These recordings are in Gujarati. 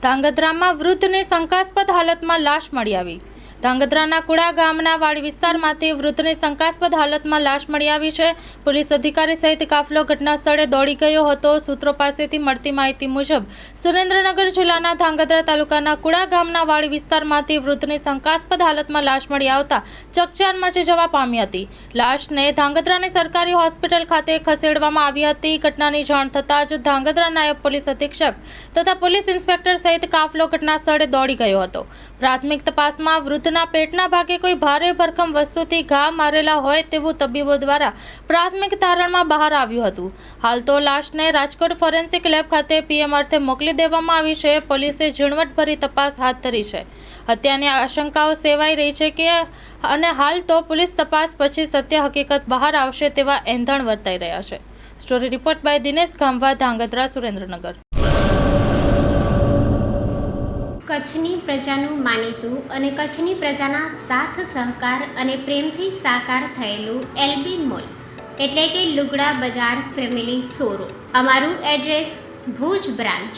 ધાંગધ્રામાં વૃદ્ધને શંકાસ્પદ હાલતમાં લાશ મળી આવી. ધાંગધ્રાના કુડા ગામના વાડી વિસ્તારમાંથી વૃદ્ધને શંકાસ્પદ હાલતમાં લાશ મળી આવી છે. પોલીસ અધિકારી સહિત કાફલો ઘટના સ્થળે દોડી ગયો હતો. સૂત્રો પાસેથી મળતી માહિતી મુજબ સુરેન્દ્રનગર જિલ્લાના ધાંગધ્રા તાલુકાના કુડા ગામના વાડી વિસ્તારમાંથી વૃદ્ધને શંકાસ્પદ હાલતમાં લાશ મળી આવતા ચકચાર મચી જવા પામી હતી. લાશને ધાંગધ્રાની સરકારી હોસ્પિટલ ખાતે ખસેડવામાં આવી હતી. ઘટનાની જાણ થતાં જ ધાંગધ્રા નાયબ પોલીસ અધિક્ષક તથા પોલીસ ઇન્સ્પેક્ટર સહિત કાફલો ઘટના સ્થળે દોડી ગયો હતો. પ્રાથમિક તપાસમાં વૃદ્ધના પેટના ભાગે કોઈ ભારે ભરખમ વસ્તુથી ઘા મારેલા હોય તેવું તબીબો દ્વારા પ્રાથમિક તારણમાં બહાર આવ્યું હતું. હાલ તો લાશને રાજકોટ ફોરેન્સિક લેબ ખાતે પીએમ અર્થે મોકલી દેવામાં આવી છે. પોલીસે ઝીણવટભરી તપાસ હાથ ધરી છે. હત્યાની આશંકાઓ સેવાઈ રહી છે કે અને હાલ તો પોલીસ તપાસ પછી સત્ય હકીકત બહાર આવશે તેવા એંધણ વર્તાઈ રહ્યા છે. Story report by Dinesh ગામવા, Dhrangadhra, Surendranagar. કચ્છની પ્રજાનું માનીતું અને કચ્છની પ્રજાના સાથ સહકાર અને પ્રેમથી સાકાર થયેલું એલબી મોલ એટલે કે લુગડા બજાર ફેમિલી શોરૂમ. અમારું address Bhuj branch,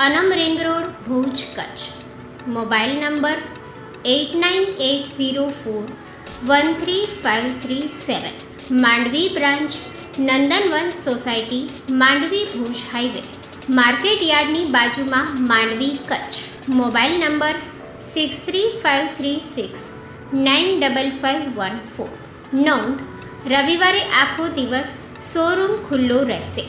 Anam ring road, Bhuj, Kutch. Mobile number 8980413537. Mandvi branch, Nandanvan society, Mandvi, Bhuj highway, market યાર્ડની બાજુમાં, માંડવી, કચ્છ. Mobile number 6353695514. નોંધ: રવિવારે આખો દિવસ શોરૂમ ખુલ્લો રહેશે.